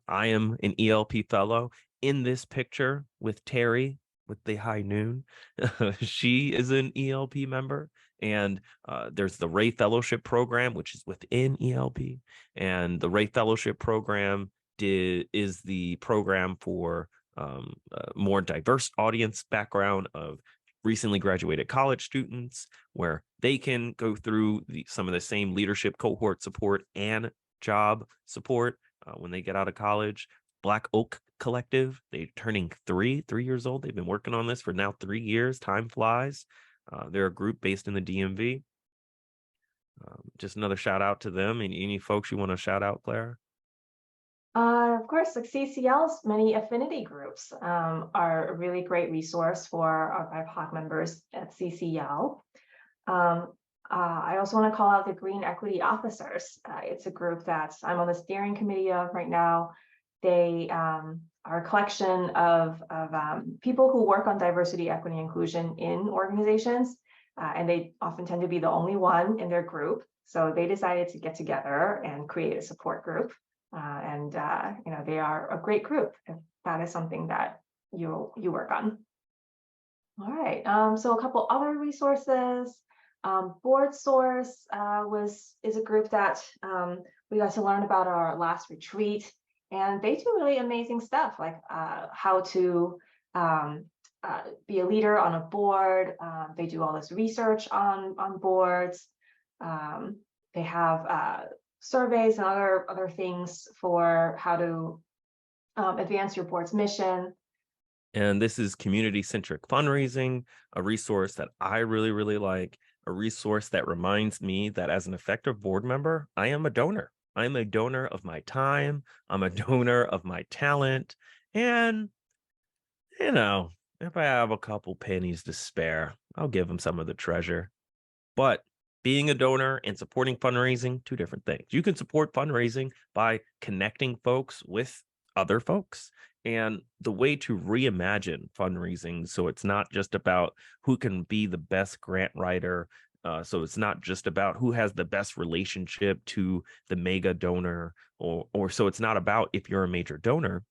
I am an ELP fellow. In this picture with Terry, with the high noon, she is an ELP member. And there's the Ray Fellowship Program, which is within ELP. And the Ray Fellowship Program is the program for more diverse audience background of recently graduated college students, where they can go through some of the same leadership cohort support and job support when they get out of college. Black Oak Collective, they're turning 3 years old. They've been working on this for now 3 years. Time flies. They're a group based in the DMV. Just another shout out to them. And any folks you want to shout out, Clara? Of course, like CCL's many affinity groups are a really great resource for our BIPOC members at CCL. I also want to call out the Green Equity Officers. It's a group that I'm on the steering committee of right now. They are a collection of people who work on diversity, equity, and inclusion in organizations, and they often tend to be the only one in their group. So they decided to get together and create a support group. And they are a great group if that is something that you work on. All right, so a couple other resources. Board Source is a group that we got to learn about our last retreat, and they do really amazing stuff, like how to be a leader on a board. They do all this research on boards. They have surveys and other things for how to advance your board's mission. And this is CommunityCentric Fundraising, a resource that I really, really like, a resource that reminds me that as an effective board member, I am a donor. I'm a donor of my time. I'm a donor of my talent. And, if I have a couple pennies to spare, I'll give them some of the treasure. But being a donor and supporting fundraising, two different things. You can support fundraising by connecting folks with other folks. And the way to reimagine fundraising, so it's not just about who can be the best grant writer, so it's not just about who has the best relationship to the mega donor, or so it's not about if you're a major donor,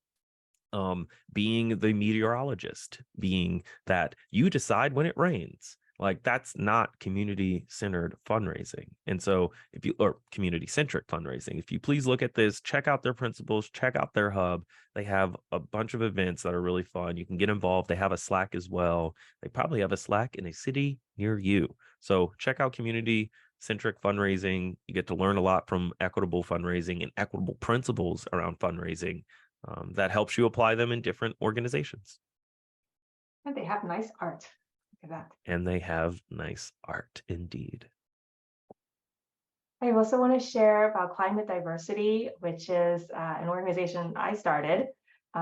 being the meteorologist, being that you decide when it rains. Like, that's not community-centered fundraising. And so or community-centric fundraising, if you please look at this, check out their principles, check out their hub. They have a bunch of events that are really fun. You can get involved. They have a Slack as well. They probably have a Slack in a city near you. So check out community-centric fundraising. You get to learn a lot from equitable fundraising and equitable principles around fundraising that helps you apply them in different organizations. And they have nice art. That. And they have nice art indeed. I also want to share about Climate Diversity, which is an organization I started.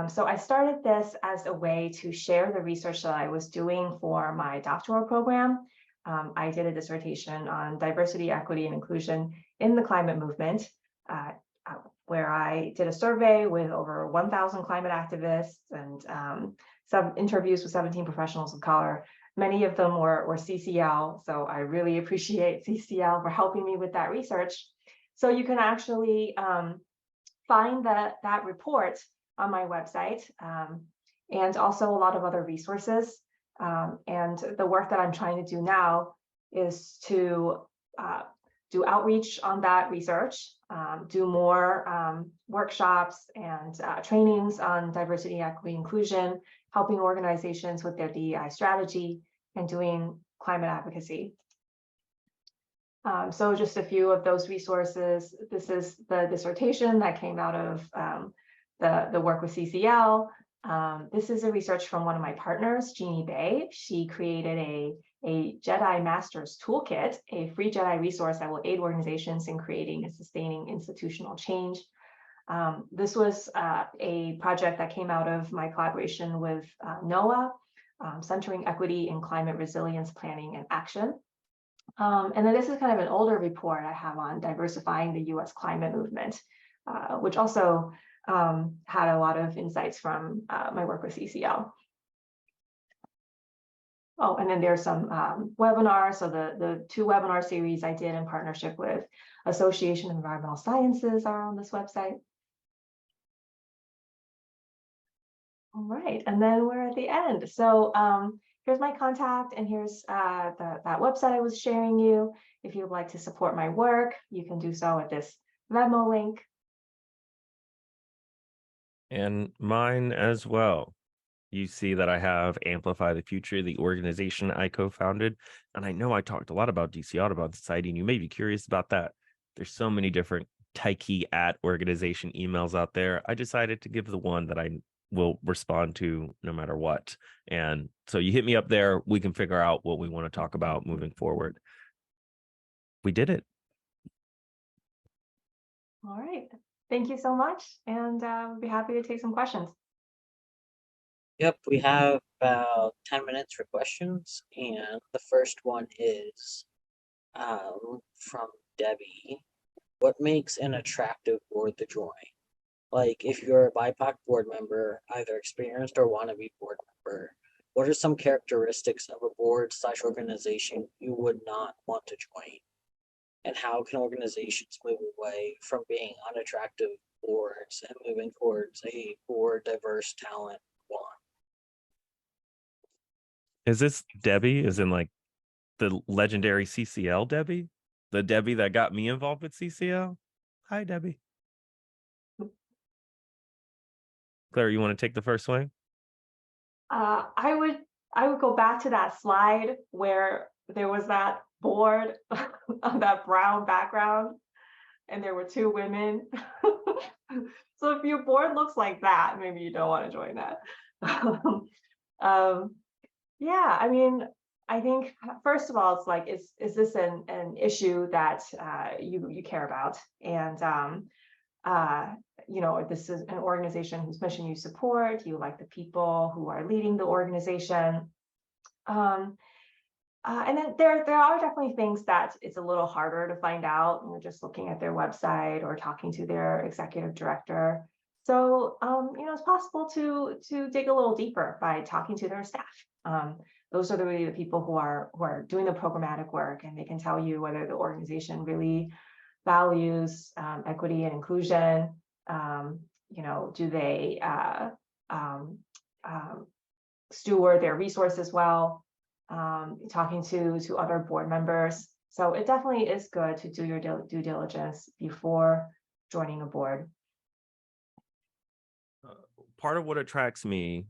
So I started this as a way to share the research that I was doing for my doctoral program. I did a dissertation on diversity, equity, and inclusion in the climate movement, where I did a survey with over 1,000 climate activists and some interviews with 17 professionals of color, Many of them were CCL, so I really appreciate CCL for helping me with that research. So you can actually find that report on my website, and also a lot of other resources. And the work that I'm trying to do now is to do outreach on that research, do more workshops and trainings on diversity, equity, inclusion, helping organizations with their DEI strategy, and doing climate advocacy. So just a few of those resources. This is the dissertation that came out of the work with CCL. This is a research from one of my partners, Jeannie Bay. She created a Jedi Masters Toolkit, a free Jedi resource that will aid organizations in creating and sustaining institutional change. This was a project that came out of my collaboration with NOAA, Centering Equity in Climate Resilience Planning and Action. And then this is kind of an older report I have on diversifying the US climate movement, which also had a lot of insights from my work with CCL. Oh, and then there's some webinars. So the 2 webinar series I did in partnership with Association of Environmental Sciences are on this website. All right, and then we're at the end. So here's my contact, and here's that website I was sharing you. If you'd like to support my work, you can do so at this Venmo link. And mine as well. You see that I have Amplify the Future, the organization I co-founded. And I know I talked a lot about DC Audubon Society, and you may be curious about that. There's so many different Tykee at organization emails out there. I decided to give the one that I will respond to no matter what. And so you hit me up there, we can figure out what we want to talk about moving forward. We did it. All right. Thank you so much. And we'll be happy to take some questions. Yep, we have about 10 minutes for questions, and the first one is from Debbie. What makes an attractive board to join? Like, if you're a BIPOC board member, either experienced or wannabe board member, what are some characteristics of a board/organization you would not want to join? And how can organizations move away from being unattractive boards and moving towards a board diverse talent one? Is this Debbie? Is in like the legendary CCL Debbie? The Debbie that got me involved with CCL? Hi, Debbie. Clara, you want to take the first swing? I would go back to that slide where there was that board on that brown background, and there were 2 women. So if your board looks like that, maybe you don't want to join that. Yeah, I mean, I think first of all, it's like, is this an issue that you care about? And you know, this is an organization whose mission you support, you like the people who are leading the organization. And then there are definitely things that it's a little harder to find out when we're just looking at their website or talking to their executive director. So, you know, it's possible to dig a little deeper by talking to their staff. Those are really the people who are doing the programmatic work, and they can tell you whether the organization really values equity and inclusion. You know, do they steward their resources well? Talking to other board members. So it definitely is good to do your due diligence before joining a board. Part of what attracts me,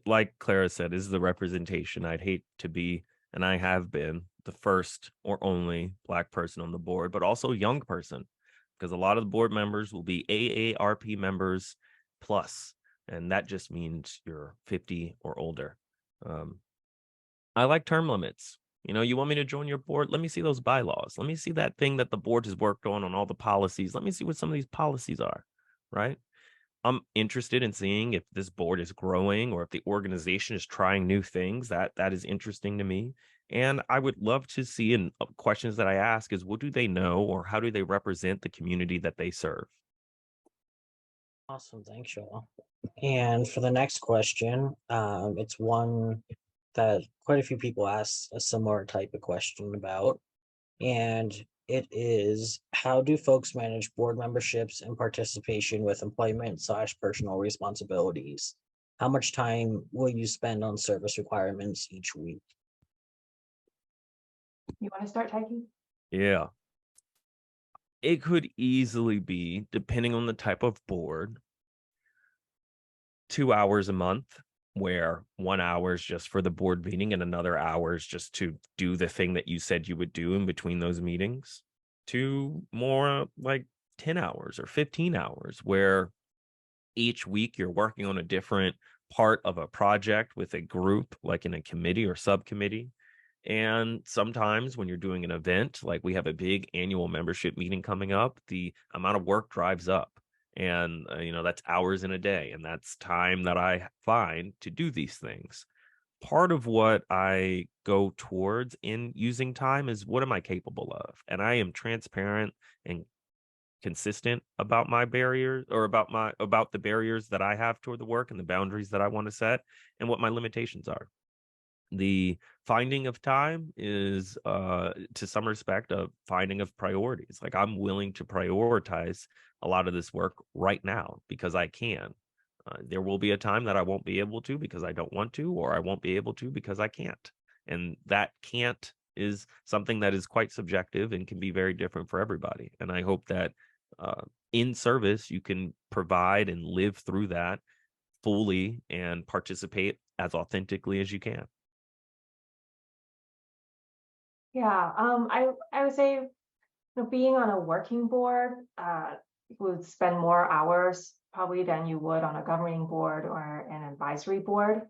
like Clara said, is the representation. I'd hate to be, and I have been, the first or only Black person on the board, but also young person, because a lot of the board members will be AARP members plus, and that just means you're 50 or older. I like term limits. You know, you want me to join your board? Let me see those bylaws. Let me see that thing that the board has worked on all the policies. Let me see what some of these policies are, right? I'm interested in seeing if this board is growing or if the organization is trying new things. That is interesting to me. And I would love to see, in questions that I ask is, what do they know or how do they represent the community that they serve? Awesome, thanks, Joel. And for the next question, it's one that quite a few people ask a similar type of question about. And it is, how do folks manage board memberships and participation with employment/personal responsibilities? How much time will you spend on service requirements each week? You want to start, Tykee? Yeah. It could easily be, depending on the type of board, 2 hours a month, where 1 hour is just for the board meeting and another hour is just to do the thing that you said you would do in between those meetings, to more like 10 hours or 15 hours, where each week you're working on a different part of a project with a group, like in a committee or subcommittee. And sometimes when you're doing an event, like we have a big annual membership meeting coming up, the amount of work drives up. And, that's hours in a day. And that's time that I find to do these things. Part of what I go towards in using time is, what am I capable of? And I am transparent and consistent about my barriers, or about the barriers that I have toward the work and the boundaries that I want to set and what my limitations are. The finding of time is, to some respect, a finding of priorities. Like, I'm willing to prioritize a lot of this work right now because I can. There will be a time that I won't be able to because I don't want to, or I won't be able to because I can't. And that can't is something that is quite subjective and can be very different for everybody. And I hope that in service, you can provide and live through that fully and participate as authentically as you can. Yeah, I would say, being on a working board would spend more hours probably than you would on a governing board or an advisory board.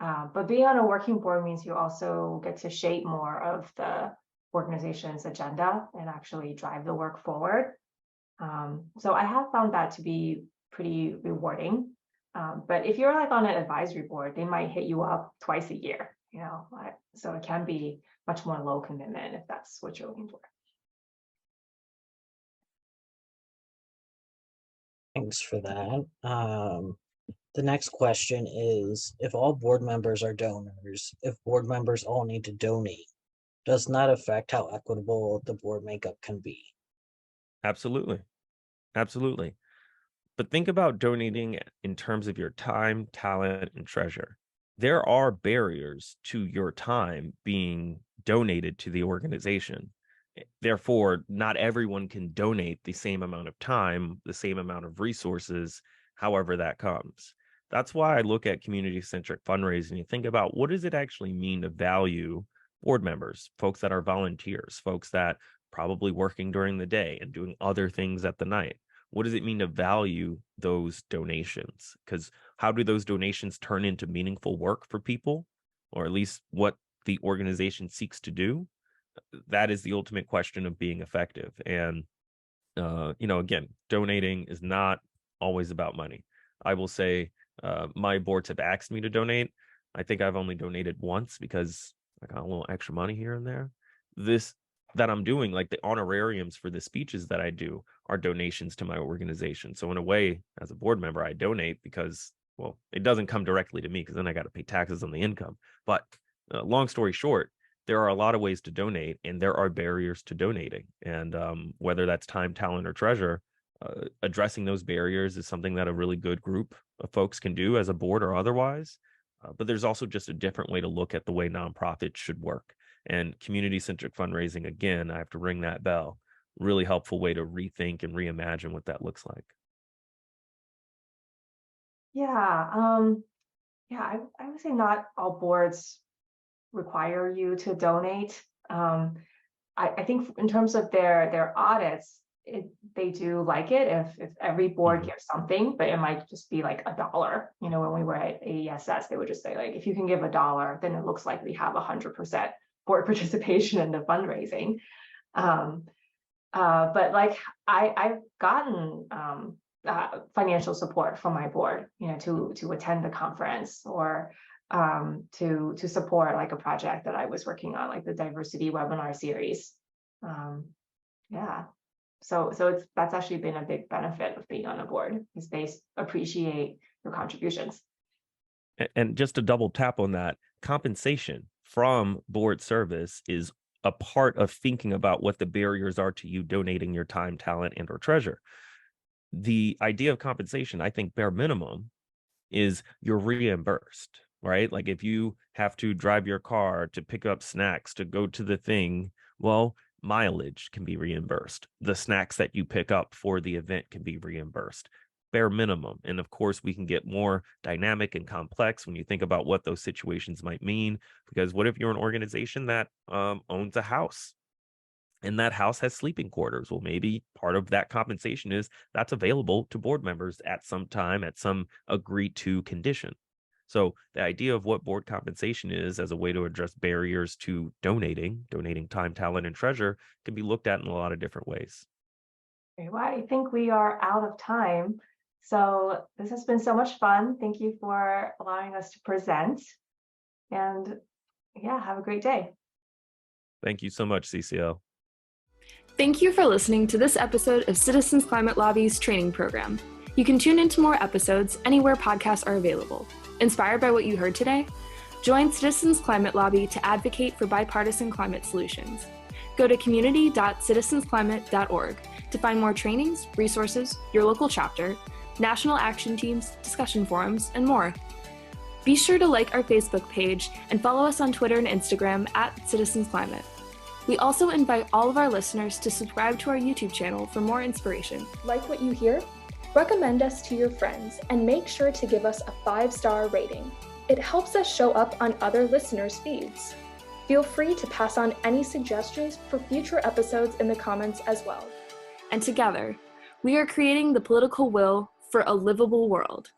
But being on a working board means you also get to shape more of the organization's agenda and actually drive the work forward. So I have found that to be pretty rewarding. But if you're like on an advisory board, they might hit you up twice a year, so it can be much more low commitment if that's what you're looking for. Thanks for that. The next question is, if all board members are donors, if board members all need to donate, does not affect how equitable the board makeup can be? Absolutely. Absolutely. But think about donating in terms of your time, talent, and treasure. There are barriers to your time being donated to the organization. Therefore, not everyone can donate the same amount of time, the same amount of resources, however that comes. That's why I look at community-centric fundraising and think about, what does it actually mean to value board members, folks that are volunteers, folks that probably working during the day and doing other things at the night. What does it mean to value those donations? Because how do those donations turn into meaningful work for people, or at least what the organization seeks to do? That is the ultimate question of being effective. And, again, donating is not always about money. I will say my boards have asked me to donate. I think I've only donated once because I got a little extra money here and there. This that I'm doing, like the honorariums for the speeches that I do, are donations to my organization. So in a way, as a board member, I donate because, well, it doesn't come directly to me because then I got to pay taxes on the income. But long story short, there are a lot of ways to donate, and there are barriers to donating. And whether that's time, talent, or treasure, addressing those barriers is something that a really good group of folks can do as a board or otherwise. But there's also just a different way to look at the way nonprofits should work. And community-centric fundraising, again, I have to ring that bell. Really helpful way to rethink and reimagine what that looks like. Yeah, I would say not all boards require you to donate. I think in terms of their audits, they do like it if every board gives something, but it might just be like $1. When we were at AESS, they would just say, like, if you can give $1, then it looks like we have 100% board participation in the fundraising. But like I've gotten financial support from my board, to attend the conference, or to support like a project that I was working on, like the diversity webinar series. Yeah, so that's actually been a big benefit of being on a board, is they appreciate your contributions. And just to double tap on that, compensation from board service is a part of thinking about what the barriers are to you donating your time, talent, and or treasure. The idea of compensation, I think bare minimum, is you're reimbursed, right? Like if you have to drive your car to pick up snacks to go to the thing, well, mileage can be reimbursed. The snacks that you pick up for the event can be reimbursed. Bare minimum. And of course, we can get more dynamic and complex when you think about what those situations might mean. Because what if you're an organization that owns a house and that house has sleeping quarters? Well, maybe part of that compensation is that's available to board members at some time, at some agreed to condition. So the idea of what board compensation is as a way to address barriers to donating time, talent, and treasure can be looked at in a lot of different ways. Okay, well, I think we are out of time. So this has been so much fun. Thank you for allowing us to present. And yeah, have a great day. Thank you so much, CCL. Thank you for listening to this episode of Citizens Climate Lobby's training program. You can tune into more episodes anywhere podcasts are available. Inspired by what you heard today? Join Citizens Climate Lobby to advocate for bipartisan climate solutions. Go to community.citizensclimate.org to find more trainings, resources, your local chapter, national action teams, discussion forums, and more. Be sure to like our Facebook page and follow us on Twitter and Instagram @CitizensClimate. We also invite all of our listeners to subscribe to our YouTube channel for more inspiration. Like what you hear? Recommend us to your friends and make sure to give us a 5-star rating. It helps us show up on other listeners' feeds. Feel free to pass on any suggestions for future episodes in the comments as well. And together, we are creating the political will for a livable world.